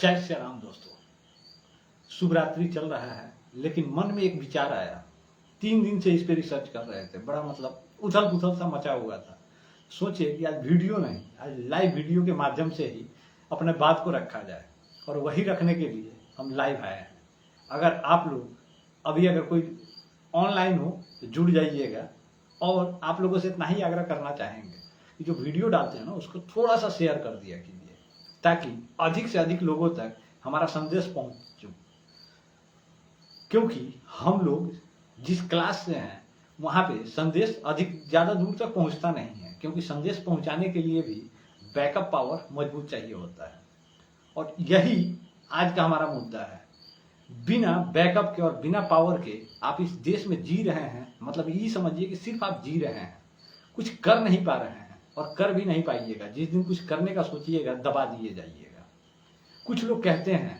जय श्री राम दोस्तों। शुभ रात्रि चल रहा है, लेकिन मन में एक विचार आया। 3 दिन से इस पे रिसर्च कर रहे थे, बड़ा मतलब उथल पुथल सा मचा हुआ था। सोचे कि आज वीडियो नहीं, आज लाइव वीडियो के माध्यम से ही अपने बात को रखा जाए, और वही रखने के लिए हम लाइव आए हैं। अगर आप लोग अगर कोई ऑनलाइन हो तो जुड़ जाइएगा, और आप लोगों से इतना ही आग्रह करना चाहेंगे कि जो वीडियो डालते हैं ना उसको थोड़ा सा शेयर कर दिया कीजिए, ताकि अधिक से अधिक लोगों तक हमारा संदेश पहुंचे। क्योंकि हम लोग जिस क्लास से हैं वहां पे संदेश ज्यादा दूर तक पहुंचता नहीं है, क्योंकि संदेश पहुंचाने के लिए भी बैकअप पावर मजबूत चाहिए होता है। और यही आज का हमारा मुद्दा है। बिना बैकअप के और बिना पावर के आप इस देश में जी रहे हैं, मतलब ये समझिए कि सिर्फ आप जी रहे हैं, कुछ कर नहीं पा रहे हैं और कर भी नहीं पाइएगा। जिस दिन कुछ करने का सोचिएगा दबा दिए जाइएगा। कुछ लोग कहते हैं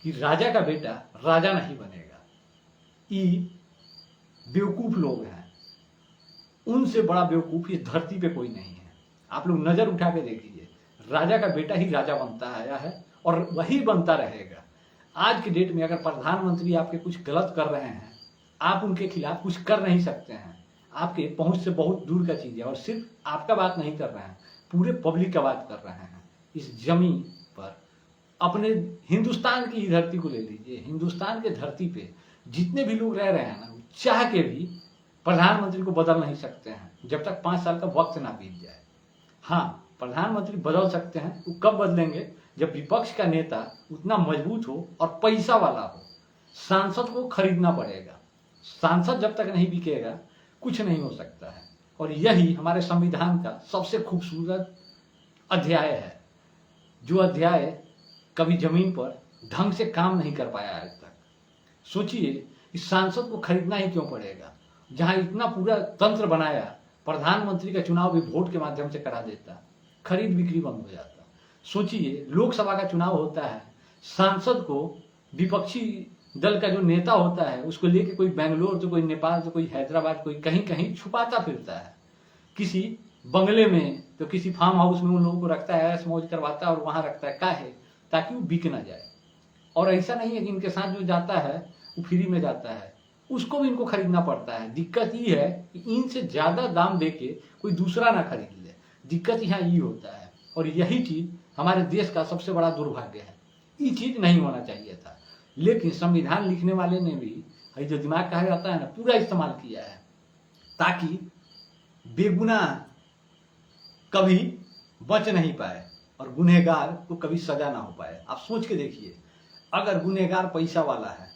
कि राजा का बेटा राजा नहीं बनेगा। ये बेवकूफ लोग हैं, उनसे बड़ा बेवकूफ इस धरती पे कोई नहीं है। आप लोग नजर उठा के देखिए, राजा का बेटा ही राजा बनता आया है और वही बनता रहेगा। आज के डेट में अगर प्रधानमंत्री आपके कुछ गलत कर रहे हैं, आप उनके खिलाफ कुछ कर नहीं सकते हैं। आपके पहुंच से बहुत दूर का चीज है, और सिर्फ आपका बात नहीं कर रहे हैं, पूरे पब्लिक का बात कर रहे हैं। इस जमीन पर अपने हिंदुस्तान की धरती को ले लीजिए, हिंदुस्तान के धरती पे जितने भी लोग रह रहे हैं ना, चाह के भी प्रधानमंत्री को बदल नहीं सकते हैं जब तक 5 साल का वक्त ना बीत जाए। हाँ, प्रधानमंत्री बदल सकते हैं। वो कब बदलेंगे? जब विपक्ष का नेता उतना मजबूत हो और पैसा वाला हो। सांसद को खरीदना पड़ेगा। सांसद जब तक नहीं बिकेगा कुछ नहीं हो सकता है। और यही हमारे संविधान का सबसे खूबसूरत अध्याय है, जो अध्याय कभी जमीन पर ढंग से काम नहीं कर पाया आज तक। सोचिए, इस सांसद को खरीदना ही क्यों पड़ेगा? जहां इतना पूरा तंत्र बनाया, प्रधानमंत्री का चुनाव भी वोट के माध्यम से करा देता, खरीद बिक्री बंद हो जाता। सोचिए, लोकसभा का चुनाव होता है, सांसद को विपक्षी दल का जो नेता होता है उसको लेके कोई बेंगलोर तो कोई नेपाल तो कोई हैदराबाद, कोई कहीं कहीं छुपाता फिरता है, किसी बंगले में तो किसी फार्म हाउस में उन लोगों को रखता है, ऐश मौज करवाता है और वहां रखता है। काहे? ताकि वो बिक ना जाए। और ऐसा नहीं है कि इनके साथ जो जाता है वो फ्री में जाता है, उसको भी इनको खरीदना पड़ता है। दिक्कत ये है कि इनसे ज्यादा दाम देके कोई दूसरा ना खरीद ले। दिक्कत यहाँ ये होता है, और यही चीज हमारे देश का सबसे बड़ा दुर्भाग्य है। ये चीज नहीं होना चाहिए था, लेकिन संविधान लिखने वाले ने भी जो दिमाग कहा जाता है ना, पूरा इस्तेमाल किया है, ताकि बेगुनाह कभी बच नहीं पाए और गुनहगार को कभी सजा ना हो पाए। आप सोच के देखिए, अगर गुनहगार पैसा वाला है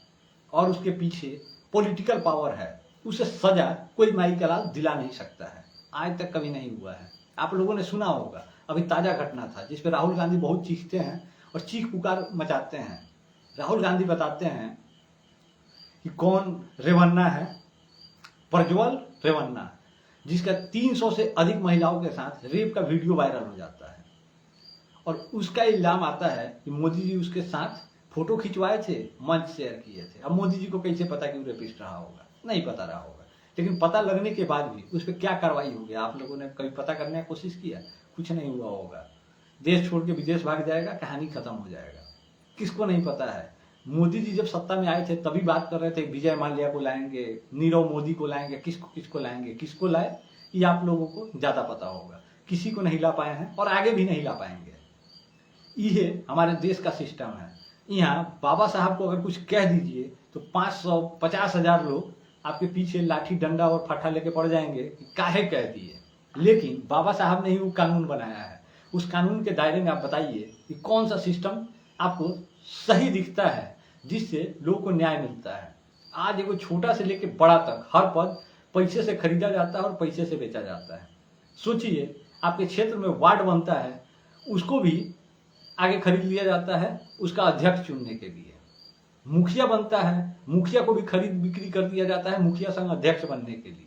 और उसके पीछे पॉलिटिकल पावर है, उसे सजा कोई माई का लाल दिला नहीं सकता है। आज तक कभी नहीं हुआ है। आप लोगों ने सुना होगा, अभी ताजा घटना था जिसपे राहुल गांधी बहुत चीखते हैं और चीख पुकार मचाते हैं। राहुल गांधी बताते हैं कि कौन रेवन्ना है, प्रज्वल रेवन्ना, जिसका 300 से अधिक महिलाओं के साथ रेप का वीडियो वायरल हो जाता है। और उसका इल्जाम आता है कि मोदी जी उसके साथ फोटो खिंचवाए थे, मंच शेयर किए थे। अब मोदी जी को कैसे पता कि वो रेपिस्ट रहा होगा? नहीं पता रहा होगा। लेकिन पता लगने के बाद भी उस पर क्या कार्रवाई होगी? आप लोगों ने कभी पता करने की कोशिश किया? कुछ नहीं हुआ होगा। देश छोड़ के विदेश भाग जाएगा, कहानी खत्म हो जाएगा। किसको नहीं पता है? मोदी जी जब सत्ता में आए थे तभी बात कर रहे थे विजय माल्या को लाएंगे, नीरव मोदी को लाएंगे, किसको लाएंगे, किसको लाए, ये आप लोगों को ज्यादा पता होगा। किसी को नहीं ला पाए हैं और आगे भी नहीं ला पाएंगे। ये हमारे देश का सिस्टम है। यहाँ बाबा साहब को अगर कुछ कह दीजिए तो 550,000 लोग आपके पीछे लाठी डंडा और फट्टा लेके पड़ जाएंगे कि काहे कह दिए। लेकिन बाबा साहब ने ही वो कानून बनाया है। उस कानून के दायरे में आप बताइए कि कौन सा सिस्टम आपको सही दिखता है, जिससे लोगों को न्याय मिलता है। आज एगो छोटा से लेके बड़ा तक हर पद पैसे से खरीदा जाता है और पैसे से बेचा जाता है। सोचिए, आपके क्षेत्र में वार्ड बनता है, उसको भी आगे खरीद लिया जाता है उसका अध्यक्ष चुनने के लिए। मुखिया बनता है, मुखिया को भी खरीद बिक्री कर दिया जाता है मुखिया संघ अध्यक्ष बनने के लिए।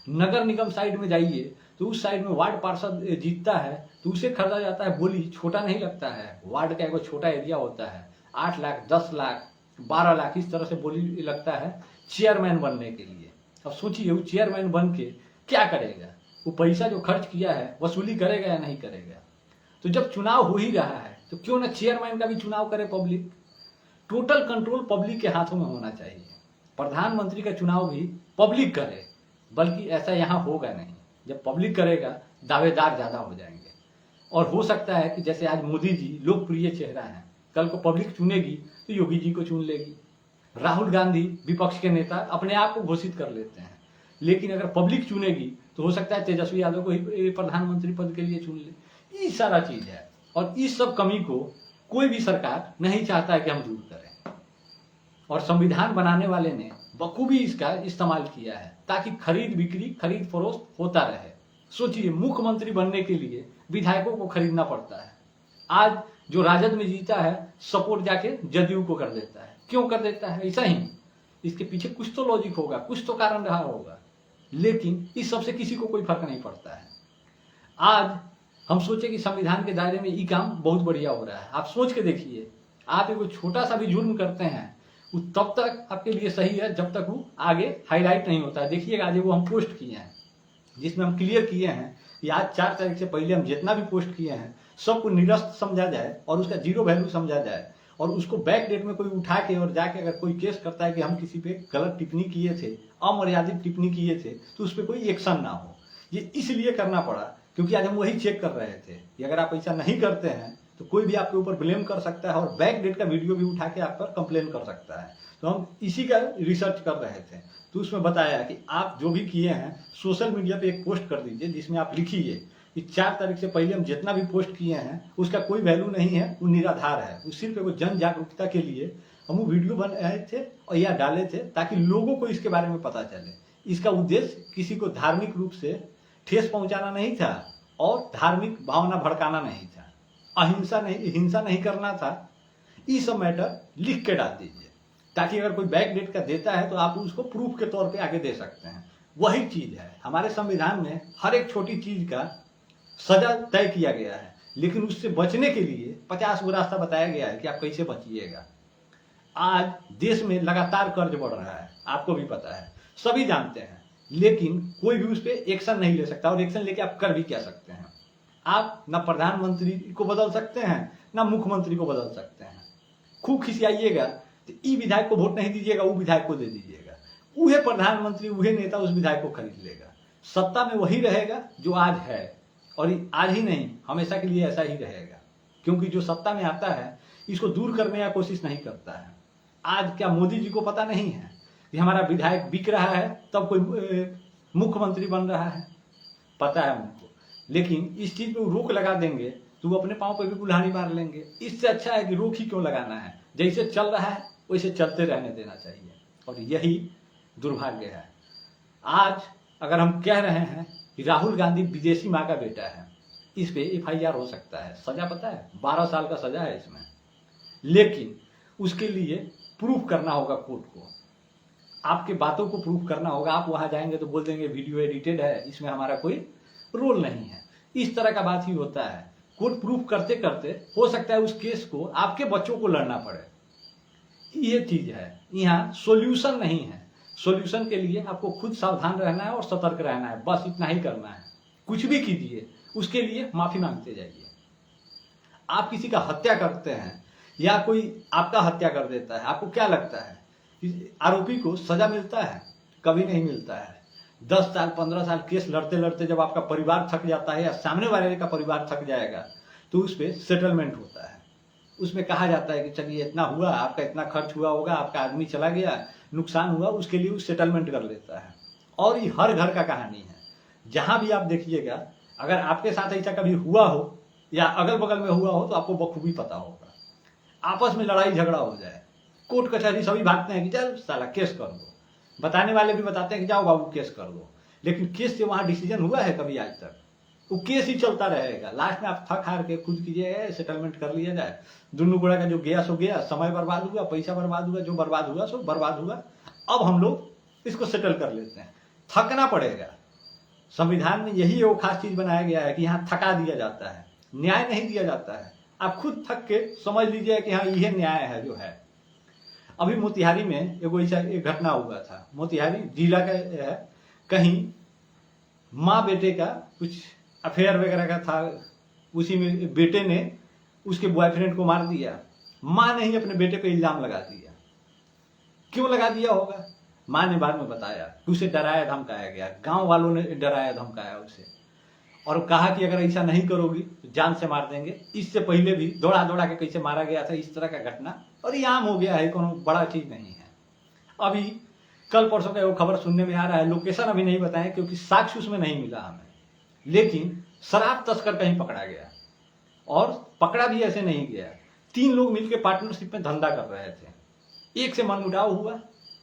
नगर निगम साइड में जाइए तो उस साइड में वार्ड पार्षद जीतता है तो उसे खरीदा जाता है। बोली छोटा नहीं लगता है, वार्ड का एक छोटा एरिया होता है, 8 लाख, 10 लाख, 12 लाख, इस तरह से बोली लगता है चेयरमैन बनने के लिए। अब सोचिए, वो चेयरमैन बन के क्या करेगा? वो पैसा जो खर्च किया है वसूली करेगा या नहीं करेगा? तो जब चुनाव हो ही रहा है तो क्यों ना चेयरमैन का भी चुनाव करे पब्लिक। टोटल कंट्रोल पब्लिक के हाथों में होना चाहिए। प्रधानमंत्री का चुनाव भी पब्लिक करे, बल्कि ऐसा यहाँ होगा नहीं। जब पब्लिक करेगा दावेदार ज्यादा हो जाएंगे, और हो सकता है कि जैसे आज मोदी जी लोकप्रिय चेहरा है, कल को पब्लिक चुनेगी तो योगी जी को चुन लेगी। राहुल गांधी विपक्ष के नेता अपने आप को घोषित कर लेते हैं, लेकिन अगर पब्लिक चुनेगी तो हो सकता है तेजस्वी यादव को ही प्रधानमंत्री पद के लिए चुन ले। ये सारा चीज है, और इस सब कमी को कोई भी सरकार नहीं चाहता है कि हम दूर करें, और संविधान बनाने वाले ने बखूबी इसका इस्तेमाल किया है ताकि खरीद बिक्री खरीद फरोख्त होता रहे। सोचिए, मुख्यमंत्री बनने के लिए विधायकों को खरीदना पड़ता है। आज जो राजद में जीता है सपोर्ट जाके जदयू को कर देता है। क्यों कर देता है? ऐसा ही, इसके पीछे कुछ तो लॉजिक होगा, कुछ तो कारण रहा होगा, लेकिन इस सबसे किसी को कोई फर्क नहीं पड़ता है। आज हम सोचे कि संविधान के दायरे में ये काम बहुत बढ़िया हो रहा है। आप सोच के देखिए, आप एक छोटा सा भी जुर्म करते हैं वो तब तक आपके लिए सही है जब तक वो आगे हाईलाइट नहीं होता है। देखिएगा, आज वो हम पोस्ट किए हैं जिसमें हम क्लियर किए हैं कि आज 4 तारीख से पहले हम जितना भी पोस्ट किए हैं सबको निरस्त समझा जाए और उसका जीरो वैल्यू समझा जाए, और उसको बैक डेट में कोई उठा के और जाके अगर कोई केस करता है कि हम किसी पे गलत टिप्पणी किए थे, अमर्यादित टिप्पणी किए थे, तो उस पर कोई एक्शन ना हो। ये इसलिए करना पड़ा क्योंकि आज हम वही चेक कर रहे थे कि अगर आप ऐसा नहीं करते हैं तो कोई भी आपके ऊपर ब्लेम कर सकता है और बैक डेट का वीडियो भी उठा के आप पर कंप्लेन कर सकता है। तो हम इसी का रिसर्च कर रहे थे, तो उसमें बताया कि आप जो भी किए हैं सोशल मीडिया पे एक पोस्ट कर दीजिए जिसमें आप लिखिए कि 4 तारीख से पहले हम जितना भी पोस्ट किए हैं उसका कोई वैल्यू नहीं है, वो निराधार है, वो सिर्फ एक जन जागरूकता के लिए हम वो वीडियो बनाए थे और या डाले थे ताकि लोगों को इसके बारे में पता चले। इसका उद्देश्य किसी को धार्मिक रूप से ठेस पहुंचाना नहीं था और धार्मिक भावना भड़काना नहीं था, हिंसा नहीं करना था। ये सब मैटर लिख के डाल दीजिए ताकि अगर कोई बैक डेट का देता है तो आप उसको प्रूफ के तौर पे आगे दे सकते हैं। वही चीज है, हमारे संविधान में हर एक छोटी चीज का सजा तय किया गया है, लेकिन उससे बचने के लिए 50 गो रास्ता बताया गया है कि आप कैसे बचिएगा। आज देश में लगातार कर्ज बढ़ रहा है, आपको भी पता है, सभी जानते हैं, लेकिन कोई भी उस पर एक्शन नहीं ले सकता, और एक्शन लेके आप कर भी क्या सकते हैं? आप ना प्रधानमंत्री को बदल सकते हैं ना मुख्यमंत्री को बदल सकते हैं। खूब खिसियाइएगा तो ई विधायक को वोट नहीं दीजिएगा, वो विधायक को दे दीजिएगा, वह प्रधानमंत्री वह नेता उस विधायक को खरीद लेगा। सत्ता में वही रहेगा जो आज है, और आज ही नहीं हमेशा के लिए ऐसा ही रहेगा, क्योंकि जो सत्ता में आता है इसको दूर करने की कोशिश नहीं करता है। आज क्या मोदी जी को पता नहीं है कि हमारा विधायक बिक रहा है तब कोई मुख्यमंत्री बन रहा है? पता है उनको, लेकिन इस चीज पे रोक लगा देंगे तो वो अपने पांव पे भी कुल्हाड़ी मार लेंगे। इससे अच्छा है कि रोक ही क्यों लगाना है, जैसे चल रहा है वैसे चलते रहने देना चाहिए, और यही दुर्भाग्य है। आज अगर हम कह रहे हैं कि राहुल गांधी विदेशी माँ का बेटा है, इस पे FIR हो सकता है, सजा पता है 12 साल का सजा है इसमें, लेकिन उसके लिए प्रूफ करना होगा कोर्ट को, आपके बातों को प्रूफ करना होगा। आप वहां जाएंगे तो बोल देंगे वीडियो एडिटेड है, इसमें हमारा कोई रोल नहीं है। इस तरह का बात ही होता है। कोर्ट प्रूफ करते करते हो सकता है उस केस को आपके बच्चों को लड़ना पड़े। ये चीज है, यहाँ सॉल्यूशन नहीं है। सॉल्यूशन के लिए आपको खुद सावधान रहना है और सतर्क रहना है, बस इतना ही करना है। कुछ भी कीजिए उसके लिए माफी मांगते जाइए। आप किसी का हत्या करते हैं या कोई आपका हत्या कर देता है, आपको क्या लगता है आरोपी को सजा मिलता है? कभी नहीं मिलता है। 10 साल 15 साल केस लड़ते लड़ते जब आपका परिवार थक जाता है या सामने वाले का परिवार थक जाएगा तो उस पर सेटलमेंट होता है। उसमें कहा जाता है कि चलिए इतना हुआ, आपका इतना खर्च हुआ होगा, आपका आदमी चला गया, नुकसान हुआ, उसके लिए वो सेटलमेंट कर लेता है। और ये हर घर का कहानी है, जहां भी आप देखिएगा। अगर आपके साथ ऐसा कभी हुआ हो या अगल बगल में हुआ हो तो आपको बखूबी पता होगा। आपस में लड़ाई झगड़ा हो जाए, कोर्ट कचहरी सभी भागते हैं कि चल साला केस कर दो, बताने वाले भी बताते हैं कि जाओ बाबू केस कर दो, लेकिन केस से वहां डिसीजन हुआ है कभी? आज तक वो केस ही चलता रहेगा। लास्ट में आप थक हार के खुद कीजिए, सेटलमेंट कर लिया जाए, दोनों गोड़ा का जो गया सो गया, समय बर्बाद हुआ, पैसा बर्बाद हुआ, जो बर्बाद हुआ सो बर्बाद हुआ। अब हम लोग इसको सेटल कर लेते हैं, थकना पड़ेगा। संविधान में यही वो खास चीज बनाया गया है कि यहाँ थका दिया जाता है, न्याय नहीं दिया जाता है। आप खुद थक के समझ लीजिए कि हाँ यह न्याय है जो है। अभी मोतिहारी में एक घटना हुआ था, मोतिहारी जिला का है, कहीं माँ बेटे का कुछ अफेयर वगैरह का था, उसी में बेटे ने उसके बॉयफ्रेंड को मार दिया। माँ ने ही अपने बेटे पे इल्जाम लगा दिया। क्यों लगा दिया होगा? माँ ने बाद में बताया कि उसे डराया धमकाया गया, गांव वालों ने डराया धमकाया उसे, और कहा कि अगर ऐसा नहीं करोगी तो जान से मार देंगे। इससे पहले भी दौड़ा दौड़ा के कैसे मारा गया था, इस तरह का घटना, और ये आम हो गया है, कोनो बड़ा चीज नहीं है। अभी कल परसों का वो खबर सुनने में आ रहा है, लोकेशन अभी नहीं बताए क्योंकि साक्ष्य उसमें नहीं मिला हमें, लेकिन शराब तस्कर कहीं पकड़ा गया, और पकड़ा भी ऐसे नहीं गया। 3 लोग मिलकर पार्टनरशिप में धंधा कर रहे थे, एक से मनमुटाव हुआ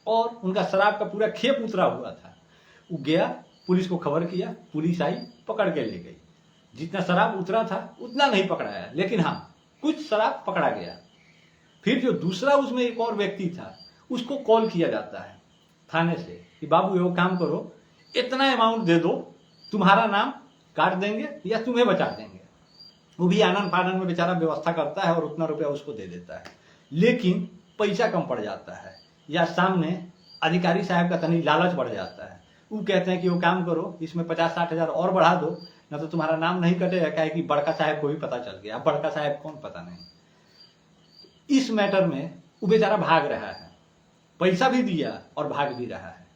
और उनका शराब का पूरा खेप उतरा हुआ था। वो गया, पुलिस को खबर किया, पुलिस आई, पकड़ के ले गई। जितना शराब उतरा था उतना नहीं पकड़ाया, लेकिन हाँ कुछ शराब पकड़ा गया। फिर जो दूसरा उसमें एक और व्यक्ति था, उसको कॉल किया जाता है थाने से कि बाबू ये काम करो, इतना अमाउंट दे दो, तुम्हारा नाम काट देंगे या तुम्हें बचा देंगे। वो भी आनंद फानन में बेचारा व्यवस्था करता है और उतना रुपया उसको दे देता है, लेकिन पैसा कम पड़ जाता है, या सामने अधिकारी साहब का तनी लालच बढ़ जाता है। वो कहते हैं कि वो काम करो, इसमें 50-60 हजार और बढ़ा दो, ना तो तुम्हारा नाम नहीं कटेगा, क्या है कि बड़का साहब को भी पता चल गया। अब बड़का साहब कौन पता नहीं। इस मैटर में वो बेचारा भाग रहा है, पैसा भी दिया और भाग भी रहा है।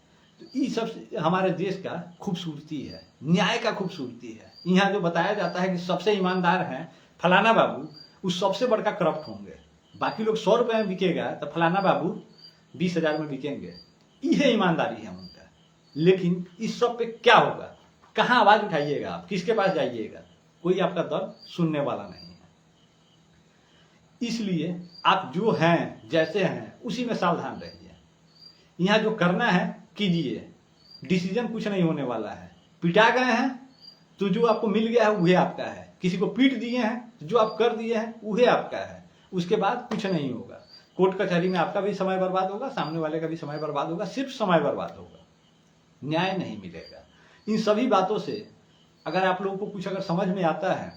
तो ये सब हमारे देश का खूबसूरती है, न्याय का खूबसूरती है। यहाँ जो बताया जाता है कि सबसे ईमानदार हैं फलाना बाबू, उस सबसे बड़का करप्ट होंगे। बाकी लोग 100 रुपए में बिकेगा तो फलाना बाबू 20,000 में बिकेंगे। ये ईमानदारी है उनका। लेकिन इस सब पे क्या होगा? कहाँ आवाज उठाइएगा आप? किसके पास जाइएगा? कोई आपका दर्द सुनने वाला नहीं है। इसलिए आप जो हैं, जैसे हैं, उसी में सावधान रहिए। यहाँ जो करना है कीजिए, डिसीजन कुछ नहीं होने वाला है। पिटा गए हैं तो जो आपको मिल गया है वही आपका है, किसी को पीट दिए हैं तो जो आप कर दिए हैं वही आपका है। उसके बाद कुछ नहीं होगा। कोर्ट कचहरी में आपका भी समय बर्बाद होगा, सामने वाले का भी समय बर्बाद होगा, सिर्फ समय बर्बाद होगा, न्याय नहीं मिलेगा। इन सभी बातों से अगर आप लोगों को कुछ अगर समझ में आता है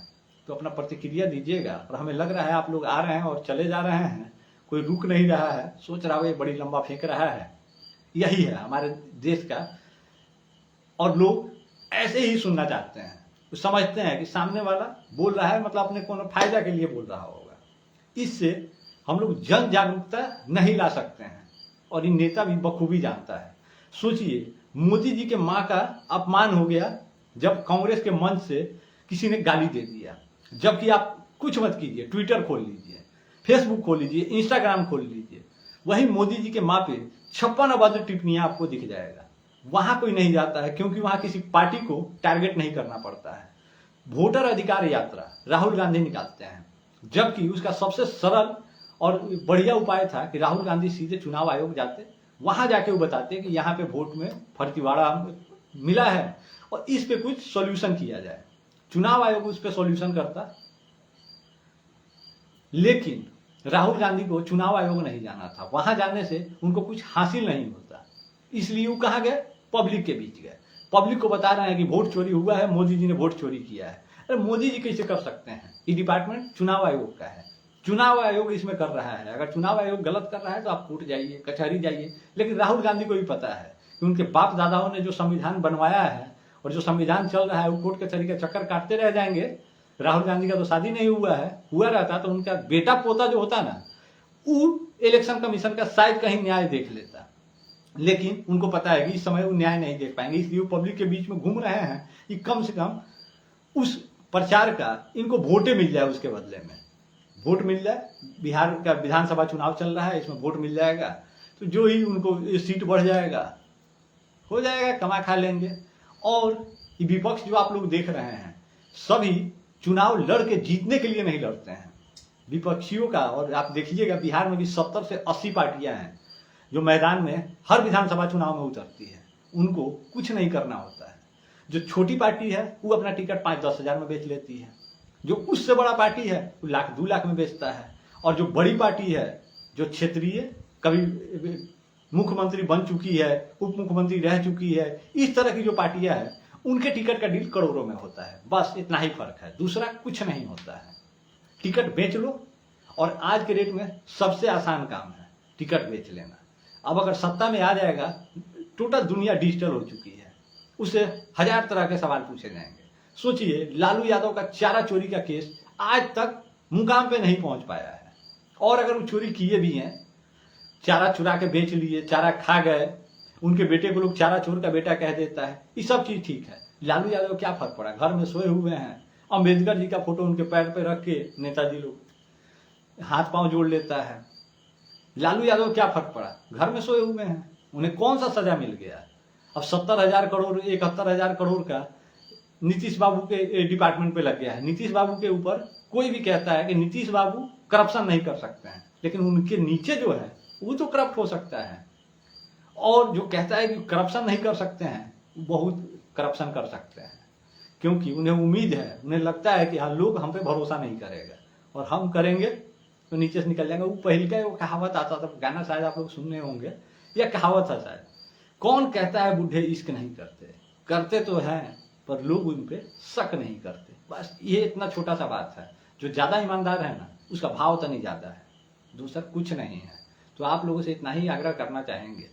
तो अपना प्रतिक्रिया दीजिएगा। और हमें लग रहा है आप लोग आ रहे हैं और चले जा रहे हैं, कोई रुक नहीं रहा है, सोच रहा है ये बड़ी लंबा फेंक रहा है। यही है हमारे देश का, और लोग ऐसे ही सुनना चाहते हैं। तो समझते हैं कि सामने वाला बोल रहा है मतलब अपने को फायदा के लिए बोल रहा होगा। इससे हम लोग जन जागरूकता नहीं ला सकते हैं, और ये नेता भी बखूबी जानता है। सोचिए, मोदी जी के माँ का अपमान हो गया जब कांग्रेस के मंच से किसी ने गाली दे दिया, जबकि आप कुछ मत कीजिए, ट्विटर खोल लीजिए, फेसबुक खोल लीजिए, इंस्टाग्राम खोल लीजिए, वही मोदी जी के माँ पे 56 अभद्र टिप्पणियां आपको दिख जाएगा। वहां कोई नहीं जाता है क्योंकि वहां किसी पार्टी को टारगेट नहीं करना पड़ता है। वोटर अधिकार यात्रा राहुल गांधी निकालते हैं, जबकि उसका सबसे सरल और बढ़िया उपाय था कि राहुल गांधी सीधे चुनाव आयोग जाते, वहां जाके वो बताते कि यहाँ पे वोट में फर्जीवाड़ा मिला है और इस पे कुछ सॉल्यूशन किया जाए। चुनाव आयोग उस पे सॉल्यूशन करता, लेकिन राहुल गांधी को चुनाव आयोग नहीं जाना था। वहां जाने से उनको कुछ हासिल नहीं होता, इसलिए वो कहाँ गए? पब्लिक के बीच गए। पब्लिक को बता रहे हैं कि वोट चोरी हुआ है, मोदी जी ने वोट चोरी किया है। अरे मोदी जी कैसे कर सकते हैं? ये डिपार्टमेंट चुनाव आयोग का है, चुनाव आयोग इसमें कर रहा है। अगर चुनाव आयोग गलत कर रहा है तो आप कोर्ट जाइए, कचहरी जाइए। लेकिन राहुल गांधी को भी पता है कि उनके बाप दादाओं ने जो संविधान बनवाया है और जो संविधान चल रहा है वो कोर्ट कचहरी का चक्कर काटते रह जाएंगे। राहुल गांधी का तो शादी नहीं हुआ है, हुआ रहता तो उनका बेटा पोता जो होता ना, वो इलेक्शन कमीशन का शायद कहीं न्याय देख लेता। लेकिन उनको पता है कि इस समय वो न्याय नहीं देख पाएंगे, इसलिए वो पब्लिक के बीच में घूम रहे हैं कि कम से कम उस प्रचार का इनको वोटें मिल जाए, उसके बदले में वोट मिल जाए। बिहार का विधानसभा चुनाव चल रहा है, इसमें वोट मिल जाएगा तो जो ही उनको सीट बढ़ जाएगा, हो जाएगा, कमा खा लेंगे। और ये विपक्ष जो आप लोग देख रहे हैं, सभी चुनाव लड़ के जीतने के लिए नहीं लड़ते हैं विपक्षियों का। और आप देखिएगा बिहार में भी 70 से 80 पार्टियां हैं जो मैदान में हर विधानसभा चुनाव में उतरती है, उनको कुछ नहीं करना होता है। जो छोटी पार्टी है वो अपना टिकट 5-10 हजार में बेच लेती है, जो उससे बड़ा पार्टी है वो 1-2 लाख में बेचता है, और जो बड़ी पार्टी है, जो क्षेत्रीय कभी मुख्यमंत्री बन चुकी है, उप मुख्यमंत्री रह चुकी है, इस तरह की जो पार्टियां हैं, उनके टिकट का डील करोड़ों में होता है। बस इतना ही फर्क है, दूसरा कुछ नहीं होता है। टिकट बेच लो, और आज के डेट में सबसे आसान काम है टिकट बेच लेना। अब अगर सत्ता में आ जाएगा, टोटल दुनिया डिजिटल हो चुकी है, उससे 1000 तरह के सवाल पूछे जाएंगे। सोचिए, लालू यादव का चारा चोरी का केस आज तक मुकाम पे नहीं पहुंच पाया है। और अगर वो चोरी किए भी हैं, चारा चुरा के बेच लिए, चारा खा गए, उनके बेटे को लोग चारा चोर का बेटा कह देता है, ये सब चीज ठीक है। लालू यादव को क्या फर्क पड़ा, घर में सोए हुए हैं, अंबेडकर जी का फोटो उनके पैर पे रख के नेताजी लोग हाथ पांव जोड़ लेता है। लालू यादव क्या फर्क पड़ा, घर में सोए हुए हैं, उन्हें कौन सा सजा मिल गया। अब 70,000 करोड़ 71,000 करोड़ का नीतीश बाबू के डिपार्टमेंट पे लग गया है। नीतीश बाबू के ऊपर कोई भी कहता है कि नीतीश बाबू करप्शन नहीं कर सकते हैं, लेकिन उनके नीचे जो है वो तो करप्ट हो सकता है। और जो कहता है कि करप्शन नहीं कर सकते हैं, बहुत करप्शन कर सकते हैं, क्योंकि उन्हें उम्मीद है, उन्हें लगता है कि हाँ लोग हम पे भरोसा नहीं करेगा और हम करेंगे तो नीचे से निकल जाएंगे। वो पहले का वो कहावत आता था, गाना शायद आप लोग सुनने होंगे, या कहावत था शायद, कौन कहता है बूढ़े इश्क नहीं करते, करते तो हैं पर लोग उन पे शक नहीं करते। बस ये इतना छोटा सा बात है। जो ज्यादा ईमानदार है ना, उसका भाव तो नहीं ज्यादा है, दूसरा कुछ नहीं है। तो आप लोगों से इतना ही आग्रह करना चाहेंगे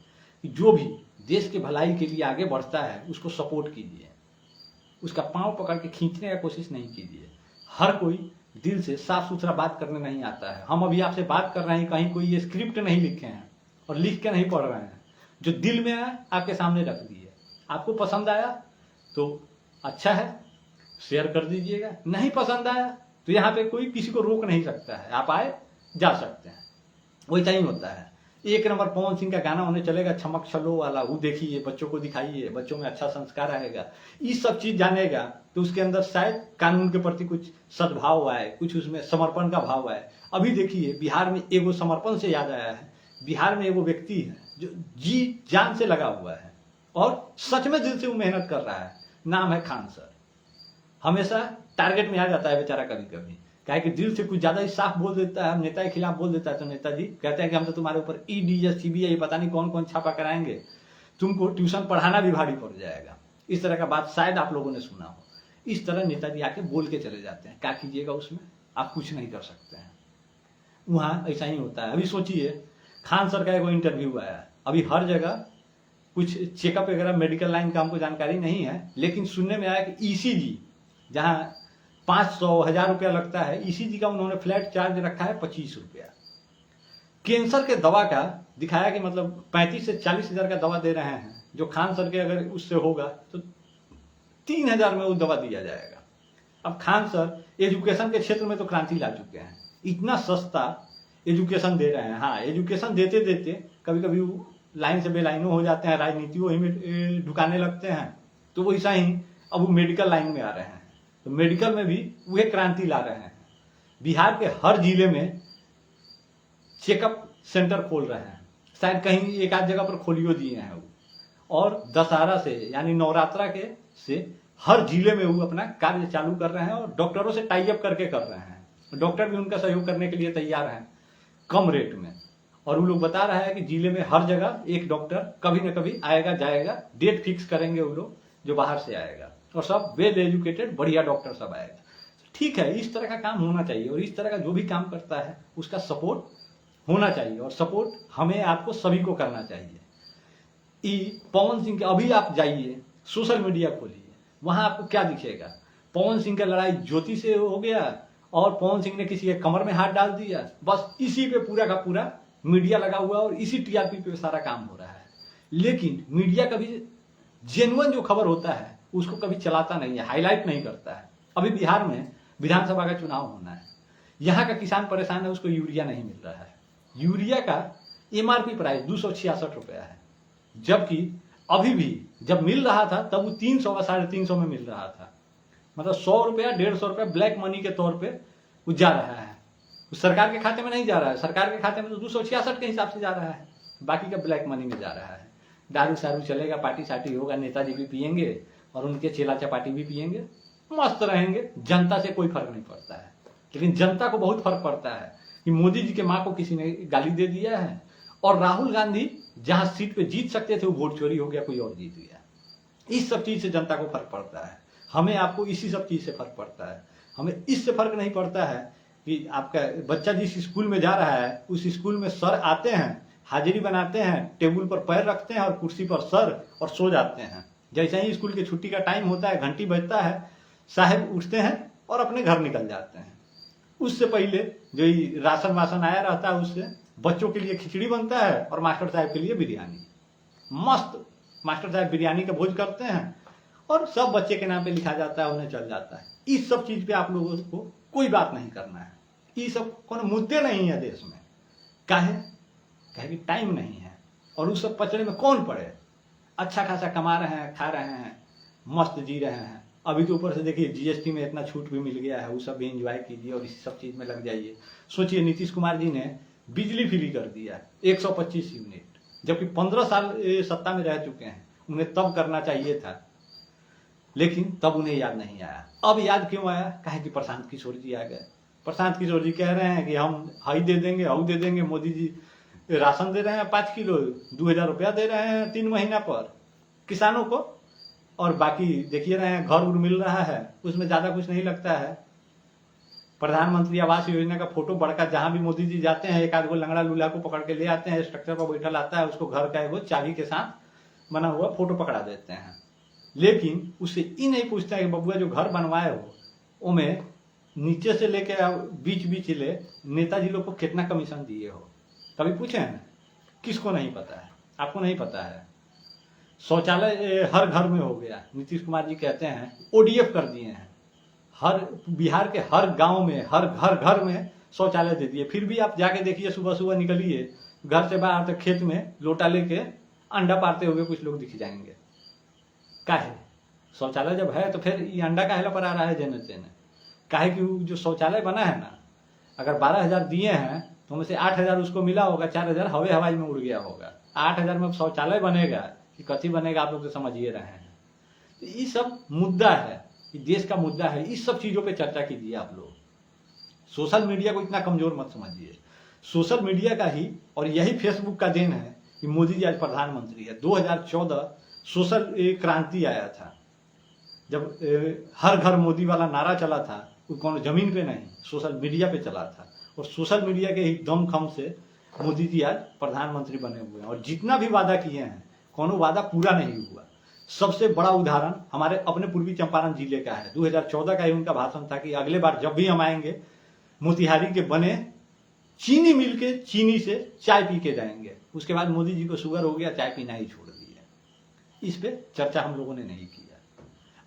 कि जो भी देश के भलाई के लिए आगे बढ़ता है उसको सपोर्ट कीजिए, उसका पांव पकड़ के खींचने का कोशिश नहीं कीजिए। हर कोई दिल से साफ सुथरा बात करने नहीं आता है। हम अभी आपसे बात कर रहे हैं, कहीं कोई ये स्क्रिप्ट नहीं लिखे हैं और लिख के नहीं पढ़ रहे हैं, जो दिल में है आपके सामने रख दिए। आपको पसंद आया तो अच्छा है, शेयर कर दीजिएगा, नहीं पसंद आया तो यहाँ पे कोई किसी को रोक नहीं सकता है, आप आए जा सकते हैं। वैसा ही होता है। एक नंबर पवन सिंह का गाना होने चलेगा, छमक छलो वाला, वो देखिए, बच्चों को दिखाइए, बच्चों में अच्छा संस्कार आएगा, ये सब चीज जानेगा तो उसके अंदर शायद कानून के प्रति कुछ सद्भाव आए, कुछ उसमें समर्पण का भाव आए। अभी देखिए बिहार में एगो समर्पण से याद आया है, बिहार में एगो व्यक्ति है जो जी जान से लगा हुआ है और सच में दिल से वो मेहनत कर रहा है, नाम है खान सर। हमेशा टारगेट में आ जाता है बेचारा कभी कभी, क्या कि दिल से कुछ ज्यादा ही साफ बोल देता है, नेता के खिलाफ बोल देता है तो नेताजी कहते हैं कि हम तो तुम्हारे ऊपर ईडी या सीबीआई पता नहीं कौन कौन छापा कराएंगे, तुमको ट्यूशन पढ़ाना भी भारी पड़ जाएगा। इस तरह का बात शायद आप लोगों ने सुना हो। इस तरह नेताजी आके बोल के चले जाते हैं, क्या कीजिएगा उसमें, आप कुछ नहीं कर सकते हैं। वहां ऐसा ही होता है। अभी सोचिए खान सर का एक इंटरव्यू आया, अभी हर जगह कुछ चेकअप वगैरह मेडिकल लाइन का हमको जानकारी नहीं है, लेकिन सुनने में आया कि ईसीजी जहां 500-1000 रुपया लगता है, ईसीजी का उन्होंने फ्लैट चार्ज रखा है 25 रुपया। कैंसर के दवा का दिखाया कि मतलब 35 से 40 हजार का दवा दे रहे हैं, जो खान सर के अगर उससे होगा तो 3000 में वो दवा दिया जाएगा। अब खान सर एजुकेशन के क्षेत्र में तो क्रांति ला चुके हैं, इतना सस्ता एजुकेशन दे रहे हैं। हाँ, एजुकेशन देते देते कभी कभी लाइन से बेलाइनों हो जाते हैं, राजनीतियों ही में ढुकाने लगते हैं, तो वैसा ही अब वो मेडिकल लाइन में आ रहे हैं, तो मेडिकल में भी वह क्रांति ला रहे हैं। बिहार के हर जिले में चेकअप सेंटर खोल रहे हैं, शायद कहीं एक आध जगह पर खोलियो दिए हैं वो, और दशहरा से यानी नवरात्रा के से हर जिले में वो अपना कार्य चालू कर रहे हैं और डॉक्टरों से टाई अप करके कर रहे हैं। डॉक्टर भी उनका सहयोग करने के लिए तैयार हैं कम रेट में, और वो लोग बता रहा है कि जिले में हर जगह एक डॉक्टर कभी न कभी आएगा जाएगा, डेट फिक्स करेंगे वो लोग जो बाहर से आएगा, और सब वेल एजुकेटेड बढ़िया डॉक्टर सब आएगा। ठीक है, इस तरह का काम होना चाहिए, और इस तरह का जो भी काम करता है उसका सपोर्ट होना चाहिए, और सपोर्ट हमें आपको सभी को करना चाहिए। पवन सिंह के अभी आप जाइए सोशल मीडिया खोलिए, वहां आपको क्या दिखेगा, पवन सिंह का लड़ाई ज्योति से हो गया और पवन सिंह ने किसी के कमर में हाथ डाल दिया, बस इसी पे पूरा का पूरा मीडिया लगा हुआ और इसी टीआरपी पे सारा काम हो रहा है। लेकिन मीडिया कभी जेन्युइन जो खबर होता है उसको कभी चलाता नहीं है, हाईलाइट नहीं करता है। अभी बिहार में विधानसभा का चुनाव होना है, यहाँ का किसान परेशान है, उसको यूरिया नहीं मिल रहा है। यूरिया का एमआरपी प्राइस 266 रुपया है, जबकि अभी भी जब मिल रहा था तब वो 300 या 350 में मिल रहा था। मतलब 100 रुपया 150 रुपया ब्लैक मनी के तौर पे वो जा रहा है, सरकार के खाते में नहीं जा रहा है। सरकार के खाते में तो 266 के हिसाब से जा रहा है, बाकी का ब्लैक मनी में जा रहा है। दारू सारू चलेगा, पार्टी सार्टी होगा, नेताजी भी पियेंगे और उनके चेला चपाटी भी पियेंगे, मस्त रहेंगे, जनता से कोई फर्क नहीं पड़ता है। लेकिन जनता को बहुत फर्क पड़ता है कि मोदी जी के माँ को किसी ने गाली दे दिया है, और राहुल गांधी जहां सीट पे जीत सकते थे वो वोट चोरी हो गया, कोई और जीत गया। इस सब चीज से जनता को फर्क पड़ता है, हमें आपको इसी सब चीज से फर्क पड़ता है। हमें इससे फर्क नहीं पड़ता है कि आपका बच्चा जिस स्कूल में जा रहा है उस स्कूल में सर आते हैं, हाजिरी बनाते हैं, टेबल पर पैर रखते हैं और कुर्सी पर सर, और सो जाते हैं। जैसे ही स्कूल की छुट्टी का टाइम होता है, घंटी बजता है, साहब उठते हैं और अपने घर निकल जाते हैं। उससे पहले जो ये राशन वासन आया रहता है उससे बच्चों के लिए खिचड़ी बनता है और मास्टर साहब के लिए बिरयानी। मस्त मास्टर साहब बिरयानी का भोज करते हैं और सब बच्चे के नाम पे लिखा जाता है, उन्हें चल जाता है। इस सब चीज पे आप लोगों को कोई बात नहीं करना है। ये सब कोनो मुद्दे नहीं है देश में। काहे कि टाइम नहीं है और उस सब पचड़े में कौन पड़े। अच्छा खासा कमा रहे हैं, खा रहे हैं, मस्त जी रहे हैं। अभी तो ऊपर से देखिए जीएसटी में इतना छूट भी मिल गया है, वो सब भी एंजॉय कीजिए और इस सब चीज में लग जाइए। सोचिए नीतीश कुमार जी ने बिजली फ्री कर दिया 125 यूनिट, जबकि 15 साल सत्ता में रह चुके हैं। उन्हें तब करना चाहिए था, लेकिन तब उन्हें याद नहीं आया। अब याद क्यों आया? कहे कि प्रशांत किशोर जी आ गए। प्रशांत किशोर जी कह रहे हैं कि हम हाई दे देंगे, हाउ दे देंगे। मोदी जी राशन दे रहे हैं 5 किलो, 2000 रुपया दे रहे हैं 3 महीना पर किसानों को, और बाकी देखिए रहे हैं घर उर मिल रहा है, उसमें ज्यादा कुछ नहीं लगता है। प्रधानमंत्री आवास योजना का फोटो बड़का, जहां भी मोदी जी जाते हैं एक आध गो लंगड़ा लूल्हा को पकड़ के ले आते हैं, स्ट्रक्चर पर बैठा आता है, उसको घर का एगो चाबी के साथ बना हुआ फोटो पकड़ा देते हैं। लेकिन उससे ये नहीं पूछता है कि बबुआ जो घर बनवाए हो उनमें नीचे से लेके बीच बीच ले नेताजी लोग को कितना कमीशन दिए हो, कभी पूछे हैं? किसको नहीं पता है? आपको नहीं पता है। शौचालय हर घर में हो गया। नीतीश कुमार जी कहते हैं ओडीएफ कर दिए हैं, हर बिहार के हर गांव में, हर घर में शौचालय दे दिए। फिर भी आप जाके देखिए, सुबह सुबह निकलिए घर से बाहर तक खेत में लोटा लेके अंडा पारते हुए कुछ लोग दिख जाएंगे। काहे? शौचालय जब है तो फिर ये अंडा काहे पर आ रहा है जेने तेने? काहे कि जो शौचालय बना है ना, अगर 12,000 दिए हैं तो उनमें से 8,000 उसको मिला होगा, 4,000 हवाई में उड़ गया होगा। 8,000 में शौचालय बनेगा कि कथी बनेगा आप लोग तो समझिए रहे हैं। तो ये सब मुद्दा है, ये देश का मुद्दा है। इस सब चीजों पे चर्चा कीजिए आप लोग। सोशल मीडिया को इतना कमजोर मत समझिए। सोशल मीडिया का ही और यही फेसबुक का देन है कि मोदी जी आज प्रधानमंत्री है। 2014 सोशल क्रांति आया था, जब हर घर मोदी वाला नारा चला था, वो कौन जमीन पे नहीं सोशल मीडिया पे चला था। और सोशल मीडिया के ही दमखम से मोदी जी आज प्रधानमंत्री बने हुए हैं। और जितना भी वादा किए हैं कोनो वादा पूरा नहीं हुआ। सबसे बड़ा उदाहरण हमारे अपने पूर्वी चंपारण जिले का है। 2014 का ही उनका भाषण था कि अगले बार जब भी हम आएंगे मोतिहारी के बने चीनी मिल के चीनी से चाय पी के जाएंगे। उसके बाद मोदी जी को शुगर हो गया, चाय पीना ही छोड़ दिया। इस पे चर्चा हम लोगों ने नहीं किया,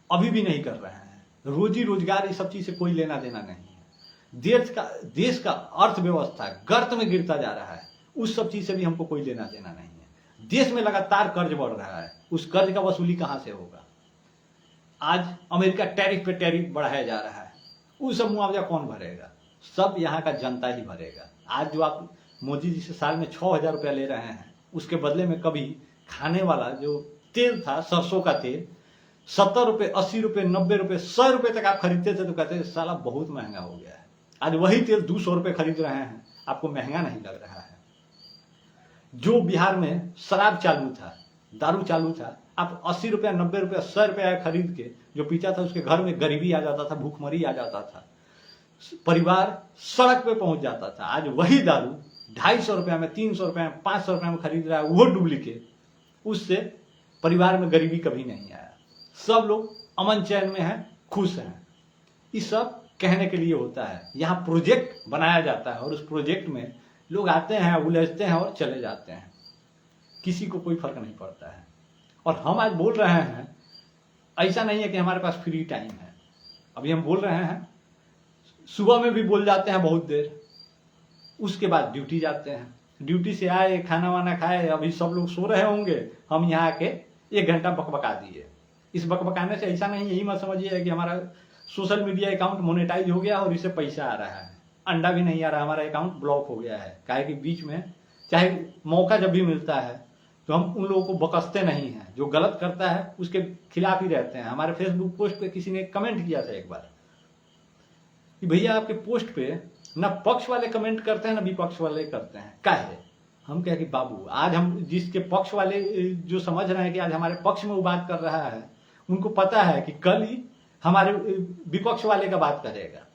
अभी भी नहीं कर रहे हैं। रोजी रोजगार इस सब चीज से कोई लेना देना नहीं है। देश का अर्थव्यवस्था गर्त में गिरता जा रहा है, उस सब चीज से भी हमको कोई लेना देना नहीं है। देश में लगातार कर्ज बढ़ रहा है, उस कर्ज का वसूली कहां से होगा? आज अमेरिका टैरिफ पे टैरिफ बढ़ाया जा रहा है, उस सब मुआवजा कौन भरेगा? सब यहाँ का जनता ही भरेगा। आज जो आप मोदी जी से साल में 6,000 रुपया ले रहे हैं, उसके बदले में कभी खाने वाला जो तेल था सरसों का तेल 70 रुपए, 80 रुपए, 90 रुपए, 100 रुपए तक आप खरीदते थे तो कहते थे साला बहुत महंगा हो गया है। आज वही तेल 200 रुपए खरीद रहे हैं, आपको महंगा नहीं लग रहा है। जो बिहार में शराब चालू था, दारू चालू था, आप 80 रुपया, 90 रुपया, 100 रुपया खरीद के जो पीता था उसके घर में गरीबी आ जाता था, भूखमरी आ जाता था, परिवार सड़क पे पहुंच जाता था। आज वही दारू 250 रुपया में, 300 रुपया में, 500 रुपया में खरीद रहा है, वो डुप्लीकेट। उससे परिवार में गरीबी कभी नहीं आया। सब लोग अमन चैन में हैं, खुश हैं। ये सब कहने के लिए होता है। यहाँ प्रोजेक्ट बनाया जाता है और उस प्रोजेक्ट में लोग आते हैं, उलझते हैं और चले जाते हैं, किसी को कोई फर्क नहीं पड़ता है। और हम आज बोल रहे हैं, ऐसा नहीं है कि हमारे पास फ्री टाइम है। अभी हम बोल रहे हैं, सुबह में भी बोल जाते हैं बहुत देर, उसके बाद ड्यूटी जाते हैं। ड्यूटी से आए, खाना वाना खाए, अभी सब लोग सो रहे होंगे, हम यहाँ आके 1 घंटा बकबका दिए। इस बकबकाने से ऐसा नहीं, यही मत समझिए कि हमारा सोशल मीडिया अकाउंट मोनेटाइज हो गया और इससे पैसा आ रहा है। अंडा भी नहीं आ रहा, हमारा अकाउंट ब्लॉक हो गया है। काहे कि बीच में चाहे मौका जब भी मिलता है तो हम उन लोगों को बकसते नहीं हैं। जो गलत करता है उसके खिलाफ ही रहते हैं। हमारे फेसबुक पोस्ट पे किसी ने कमेंट किया था एक बार कि भैया आपके पोस्ट पे ना पक्ष वाले कमेंट करते हैं ना विपक्ष वाले करते हैं, काहे? हम कहे कि बाबू आज हम जिसके पक्ष वाले जो समझ रहे हैं कि आज हमारे पक्ष में वो बात कर रहा है, उनको पता है कि कल ही हमारे विपक्ष वाले का बात करेगा।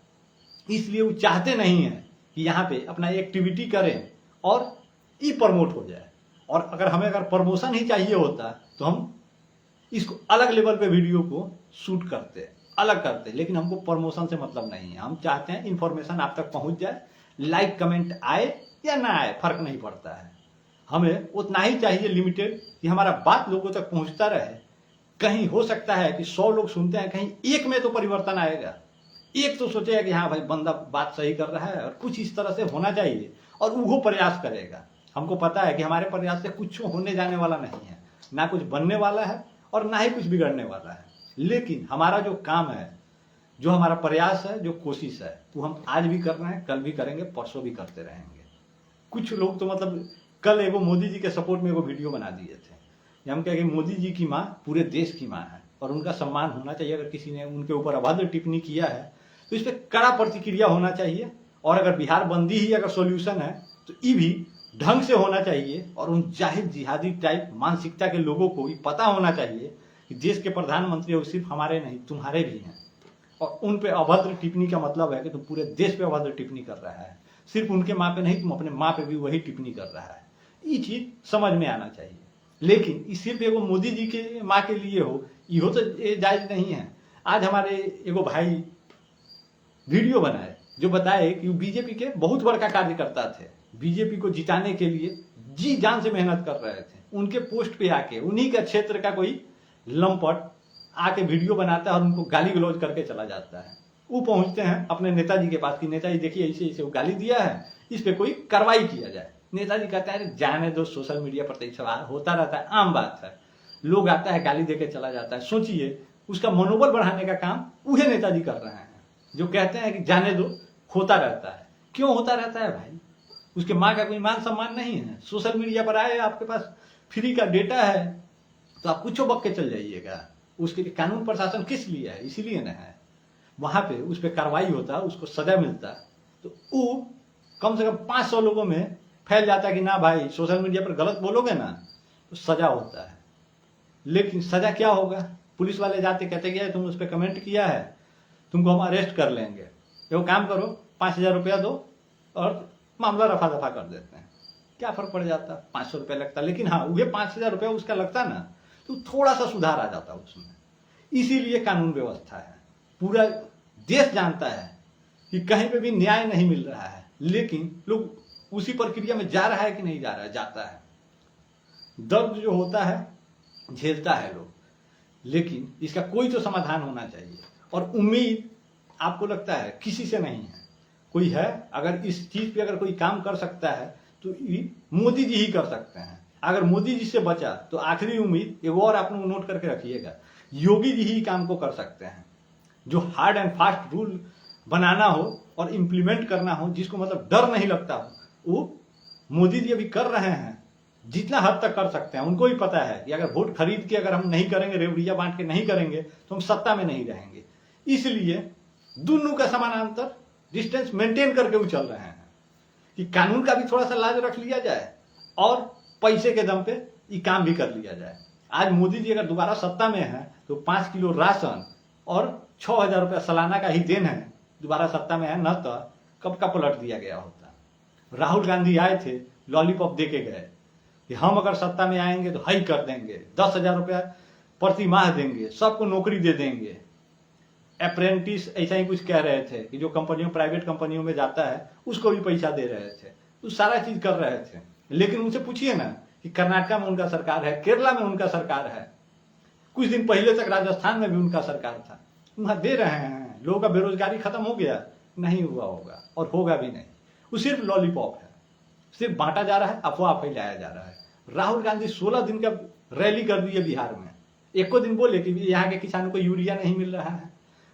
इसलिए वो चाहते नहीं है कि यहाँ पे अपना एक्टिविटी करें और ई प्रमोट हो जाए। और अगर प्रमोशन ही चाहिए होता तो हम इसको अलग लेवल पे वीडियो को शूट करते। अलग करते हैं, लेकिन हमको प्रमोशन से मतलब नहीं है। हम चाहते हैं इन्फॉर्मेशन आप तक पहुंच जाए, लाइक कमेंट आए या ना आए फर्क नहीं पड़ता है, हमें उतना ही चाहिए लिमिटेड कि हमारा बात लोगों तक पहुंचता रहे। कहीं हो सकता है कि 100 लोग सुनते हैं, कहीं एक में तो परिवर्तन आएगा, एक तो सोचेगा कि हाँ भाई बंदा बात सही कर रहा है और कुछ इस तरह से होना चाहिए, और वो प्रयास करेगा। हमको पता है कि हमारे प्रयास से कुछ होने जाने वाला नहीं है, ना कुछ बनने वाला है और ना ही कुछ बिगड़ने वाला है। लेकिन हमारा जो काम है, जो हमारा प्रयास है, जो कोशिश है, वो हम आज भी कर रहे हैं, कल भी करेंगे, परसों भी करते रहेंगे। कुछ लोग तो मतलब कल एगो मोदी जी के सपोर्ट में एगो वीडियो बना दिए थे, हम कहें कि मोदी जी की माँ पूरे देश की माँ है और उनका सम्मान होना चाहिए। अगर किसी ने उनके ऊपर अभद्र टिप्पणी किया है तो इस पर कड़ा प्रतिक्रिया होना चाहिए, और अगर बिहार बंदी ही अगर सॉल्यूशन है तो ये भी ढंग से होना चाहिए। और उन जाहिर जिहादी टाइप मानसिकता के लोगों को ये पता होना चाहिए कि देश के प्रधानमंत्री वो सिर्फ हमारे नहीं तुम्हारे भी हैं, और उन पे अभद्र टिप्पणी का मतलब है कि तुम पूरे देश पे अभद्र टिप्पणी कर रहा है, सिर्फ उनके माँ पे नहीं, तुम अपने माँ पे भी वही टिप्पणी कर रहा है। ये चीज समझ में आना चाहिए। लेकिन ये सिर्फ एगो मोदी जी के माँ के लिए हो, यो तो जायज नहीं है। आज हमारे एगो भाई वीडियो बनाए जो बताए कि वो बीजेपी के बहुत बड़का कार्यकर्ता थे, बीजेपी को जिताने के लिए जी जान से मेहनत कर रहे थे। उनके पोस्ट पे आके उन्हीं का क्षेत्र का कोई लंपट आके वीडियो बनाता है और उनको गाली गलौज करके चला जाता है। वो पहुंचते हैं अपने नेताजी के पास कि नेताजी देखिए ऐसे ऐसे वो गाली दिया है, इस पे कोई कार्रवाई किया जाए। नेताजी कहता है जाने दो, सोशल मीडिया पर तो सवाल होता रहता है, आम बात है, लोग आता है गाली देके चला जाता है। सोचिए उसका मनोबल बढ़ाने का काम वही नेताजी कर रहे हैं, जो कहते हैं कि जाने दो, होता रहता है। क्यों होता रहता है भाई? उसके माँ का कोई मान सम्मान नहीं है। सोशल मीडिया पर आए, आपके पास फ्री का डेटा है तो आप कुछ बक के चल जाइएगा। उसके लिए कानून प्रशासन किस लिए है? इसीलिए ना है। वहां पे उस पर कार्रवाई होता, उसको सजा मिलता, तो वो कम से कम 500 लोगों में फैल जाता है कि ना भाई सोशल मीडिया पर गलत बोलोगे ना तो सजा होता है। लेकिन सजा क्या होगा? पुलिस वाले जाते कहते कि तुम उस पर कमेंट किया है, तुमको हम अरेस्ट कर लेंगे, एगो काम करो 5,000 रुपया दो और मामला रफा दफा कर देते हैं। क्या फर्क पड़ जाता? 500 रुपया लगता, लेकिन हाँ वही 5,000 रुपया उसका लगता ना तो थोड़ा सा सुधार आ जाता उसमें। इसीलिए कानून व्यवस्था है, पूरा देश जानता है कि कहीं पे भी न्याय नहीं मिल रहा है, लेकिन लोग उसी प्रक्रिया में जा रहा है कि नहीं जा रहा है? जाता है। दर्द जो होता है झेलता है लोग, लेकिन इसका कोई तो समाधान होना चाहिए। और उम्मीद आपको लगता है किसी से नहीं है, कोई है अगर इस चीज पे अगर कोई काम कर सकता है तो मोदी जी ही कर सकते हैं। अगर मोदी जी से बचा तो आखिरी उम्मीद एक और आप लोग नोट करके रखिएगा, योगी जी ही काम को कर सकते हैं। जो हार्ड एंड फास्ट रूल बनाना हो और इम्प्लीमेंट करना हो, जिसको मतलब डर नहीं लगता हो, वो मोदी जी अभी कर रहे हैं। जितना हद तक कर सकते हैं, उनको भी पता है कि अगर वोट खरीद के अगर हम नहीं करेंगे, रेवड़िया बांट के नहीं करेंगे तो हम सत्ता में नहीं रहेंगे। इसलिए दोनों का समानांतर डिस्टेंस मेंटेन करके वो चल रहे हैं कि कानून का भी थोड़ा सा लाज रख लिया जाए और पैसे के दम पे ये काम भी कर लिया जाए। आज मोदी जी अगर दोबारा सत्ता में है तो 5 किलो राशन और 6,000 रुपया सालाना का ही देन है, दोबारा सत्ता में है, न तो कब का पलट दिया गया होता। राहुल गांधी आए थे, लॉलीपॉप दे के गए कि हम अगर सत्ता में आएंगे तो हाई कर देंगे, 10,000 रुपया प्रति माह देंगे, सबको नौकरी दे देंगे। अप्रेंटिस ऐसा ही कुछ कह रहे थे कि जो कंपनियों प्राइवेट कंपनियों में जाता है उसको भी पैसा दे रहे थे, तो सारा चीज कर रहे थे। लेकिन उनसे पूछिए ना कि कर्नाटका में उनका सरकार है, केरला में उनका सरकार है, कुछ दिन पहले तक राजस्थान में भी उनका सरकार था, वहां दे रहे हैं। लोगों का बेरोजगारी खत्म हो गया? नहीं हुआ होगा और होगा भी नहीं। वो सिर्फ लॉलीपॉप है, सिर्फ बांटा जा रहा है, अफवाह फैलाया जा रहा है। राहुल गांधी 16 दिन का रैली कर दी है बिहार में, एको दिन बोले कि यहाँ के किसानों को यूरिया नहीं मिल रहा है।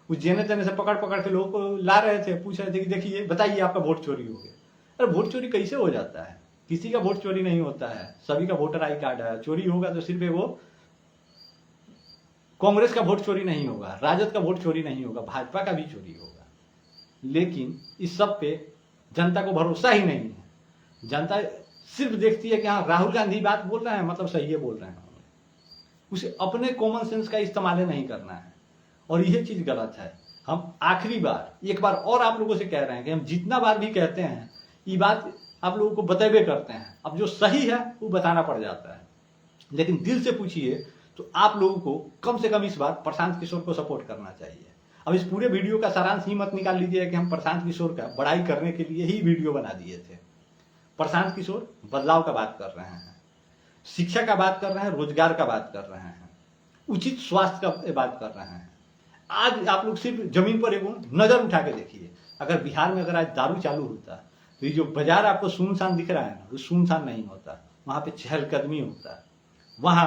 वो जेने तेने से पकड़ पकड़ के लोगों को ला रहे थे, पूछ रहे थे कि देखिए बताइए आपका वोट चोरी हो गया। अरे वोट चोरी कैसे हो जाता है? किसी का वोट चोरी नहीं होता है, सभी का वोटर आई कार्ड है। चोरी होगा तो सिर्फ वो कांग्रेस का वोट चोरी नहीं होगा, राजद का वोट चोरी नहीं होगा, भाजपा का भी चोरी होगा। लेकिन इस सब पे जनता को भरोसा ही नहीं है। जनता सिर्फ देखती है कि हाँ राहुल गांधी बात बोल रहे हैं मतलब सही है बोल रहे हैं, उसे अपने कॉमन सेंस का इस्तेमाल नहीं करना है, और यह चीज गलत है। हम आखिरी बार एक बार और आप लोगों से कह रहे हैं कि हम जितना बार भी कहते हैं ये बात आप लोगों को बतेबे करते हैं, अब जो सही है वो बताना पड़ जाता है। लेकिन दिल से पूछिए तो आप लोगों को कम से कम इस बार प्रशांत किशोर को सपोर्ट करना चाहिए। अब इस पूरे वीडियो का सारांश ही मत निकाल लीजिए कि हम प्रशांत किशोर का बड़ाई करने के लिए ही वीडियो बना दिए थे। प्रशांत किशोर बदलाव का बात कर रहे हैं, शिक्षा का बात कर रहे हैं, रोजगार का बात कर रहे हैं, उचित स्वास्थ्य का बात कर रहे हैं। आज आप लोग सिर्फ जमीन पर एक नजर उठा के देखिए, अगर बिहार में अगर आज दारू चालू होता तो ये जो बाजार आपको सुनसान दिख रहा है ना, वो सुनसान नहीं होता, वहां पे चहलकदमी होता, वहां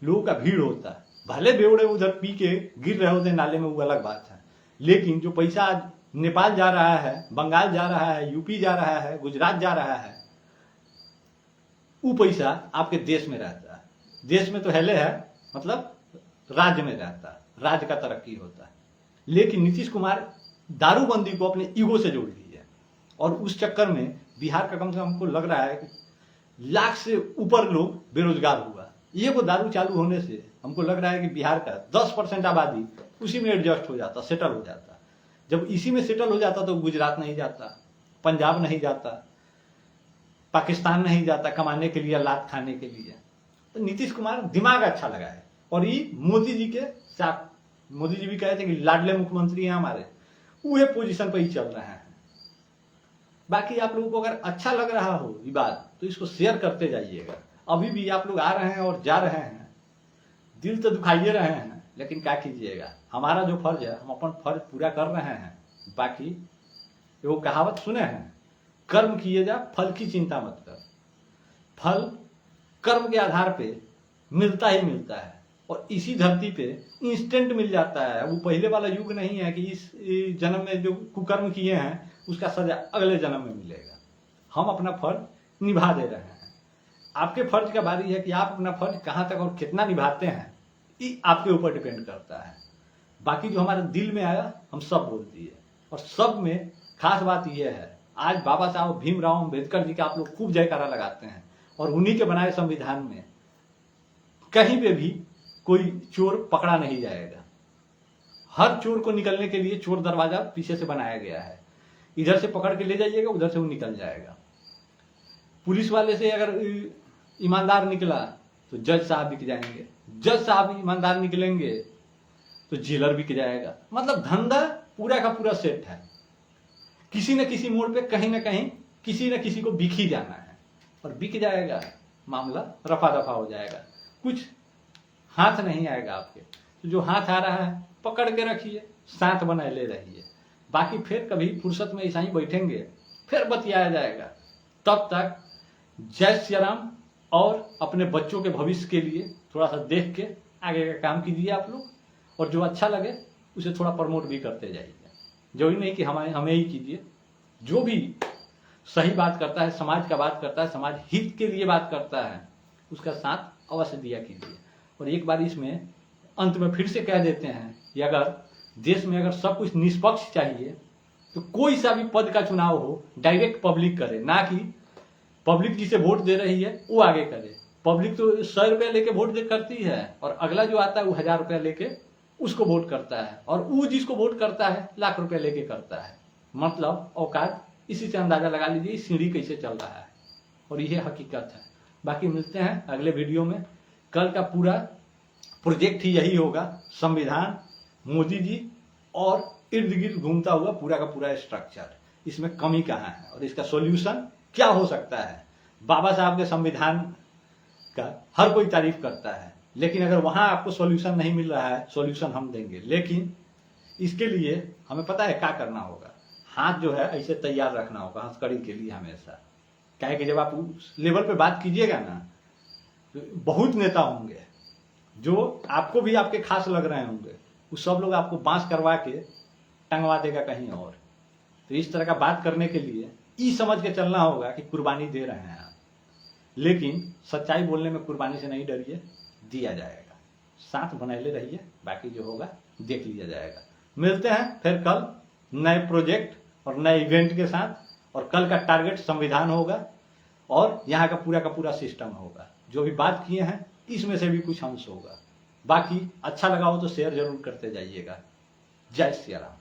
लोगों का भीड़ होता। भले बेवड़े उधर पी के गिर रहे होते नाले में, वो अलग बात है, लेकिन जो पैसा आज नेपाल जा रहा है, बंगाल जा रहा है, यूपी जा रहा है, गुजरात जा रहा है, वो पैसा आपके देश में रहता है। देश में तो हेले है, मतलब राज्य में रहता है, राज्य का तरक्की होता है। लेकिन नीतीश कुमार दारूबंदी को अपने ईगो से जोड़ दिए और उस चक्कर में बिहार का कम से कम हमको लग रहा है कि लाख से ऊपर लोग बेरोजगार हुआ। ये वो दारू चालू होने से हमको लग रहा है कि बिहार का 10% आबादी उसी में एडजस्ट हो जाता, सेटल हो जाता। जब इसी में सेटल हो जाता तो गुजरात नहीं जाता, पंजाब नहीं जाता, पाकिस्तान नहीं जाता कमाने के लिए, लात खाने के लिए। तो नीतीश कुमार दिमाग अच्छा लगा है और ये मोदी जी के साथ, मोदी जी भी कहते हैं कि लाडले मुख्यमंत्री हैं हमारे, वह पोजीशन पर ही चल रहे हैं। बाकी आप लोगों को अगर अच्छा लग रहा हो ये बात तो इसको शेयर करते जाइएगा। अभी भी आप लोग आ रहे हैं और जा रहे हैं, दिल तो दुखाइए रहे हैं, लेकिन क्या कीजिएगा, हमारा जो फर्ज है हम अपन फर्ज पूरा कर रहे हैं। बाकी वो कहावत सुने हैं, कर्म किए जा फल की चिंता मत कर। फल कर्म के आधार पे मिलता ही मिलता है और इसी धरती पे इंस्टेंट मिल जाता है। वो पहले वाला युग नहीं है कि इस जन्म में जो कुकर्म किए हैं उसका सजा अगले जन्म में मिलेगा। हम अपना फर्ज निभा दे रहे हैं। आपके फर्ज का बारी है कि आप अपना फर्ज कहाँ तक और कितना निभाते हैं, ये आपके ऊपर डिपेंड करता है। बाकी जो हमारे दिल में आया हम सब बोल दिए। और सब में खास बात यह है, आज बाबा साहब भीमराव अम्बेडकर जी का आप लोग खूब जयकारा लगाते हैं और उन्हीं के बनाए संविधान में कहीं पे भी कोई चोर पकड़ा नहीं जाएगा। हर चोर को निकलने के लिए चोर दरवाजा पीछे से बनाया गया है, इधर से पकड़ के ले जाइएगा, उधर से वो निकल जाएगा। पुलिस वाले से अगर ईमानदार निकला तो जज साहब बिक जाएंगे, जज साहब ईमानदार निकलेंगे तो जेलर बिक जाएगा। मतलब धंधा पूरा का पूरा सेट है। किसी न किसी मोड़ पे कहीं ना कहीं किसी न किसी को बिक ही जाना है और बिक जाएगा, मामला रफा दफा हो जाएगा, कुछ हाथ नहीं आएगा आपके। तो जो हाथ आ रहा है पकड़ के रखिए, साथ बनाए ले रहिए। बाकी फिर कभी फुर्सत में ऐसा ही बैठेंगे, फिर बतियाया जाएगा। तब तक जय श्री राम और अपने बच्चों के भविष्य के लिए थोड़ा सा देख के आगे का काम कीजिए आप लोग, और जो अच्छा लगे उसे थोड़ा प्रमोट भी करते जाइए। जो ही नहीं कि हमें ही कीजिए। जो भी सही बात करता है, समाज का बात करता है, समाज हित के लिए बात करता है, उसका साथ अवश्य दिया कीजिए। और एक बार इसमें अंत में फिर से कह देते हैं कि अगर देश में अगर सब कुछ निष्पक्ष चाहिए तो कोई सा भी पद का चुनाव हो डायरेक्ट पब्लिक करे, ना कि पब्लिक जिसे वोट दे रही है वो आगे करे। पब्लिक तो 100 रुपया लेके वोट दे करती है और अगला जो आता है वो 1000 रुपया लेके उसको वोट करता है, और वो जिसको वोट करता है लाख रुपया लेके करता है। मतलब औकात इसी से अंदाजा लगा लीजिए सीढ़ी कैसे चल रहा है, और यह हकीकत है। बाकी मिलते हैं अगले वीडियो में। कल का पूरा प्रोजेक्ट ही यही होगा, संविधान, मोदी जी और इर्द गिर्द घूमता हुआ पूरा का पूरा स्ट्रक्चर। इसमें कमी कहाँ है और इसका सॉल्यूशन क्या हो सकता है। बाबा साहब के संविधान का हर कोई तारीफ करता है, लेकिन अगर वहां आपको सॉल्यूशन नहीं मिल रहा है, सॉल्यूशन हम देंगे। लेकिन इसके लिए हमें पता है क्या करना होगा। हाथ जो है ऐसे तैयार रखना होगा हथकड़ी के लिए हमेशा। क्या है कि जब आप उस लेवल पे बात कीजिएगा ना, तो बहुत नेता होंगे जो आपको भी आपके खास लग रहे होंगे, वो सब लोग आपको बांस करवा के टंगवा देगा कहीं और। तो इस तरह का बात करने के लिए ये समझ के चलना होगा कि कुर्बानी दे रहे हैं आप, लेकिन सच्चाई बोलने में कुर्बानी से नहीं डरिए, दिया जाएगा। साथ बनाए रहिए, बाकी जो होगा देख लिया जाएगा। मिलते हैं फिर कल नए प्रोजेक्ट और नए इवेंट के साथ, और कल का टारगेट संविधान होगा और यहाँ का पूरा सिस्टम होगा। जो भी बात किए हैं इसमें से भी कुछ अंश होगा। बाकी अच्छा लगा हो तो शेयर जरूर करते जाइएगा। जय श्री राम।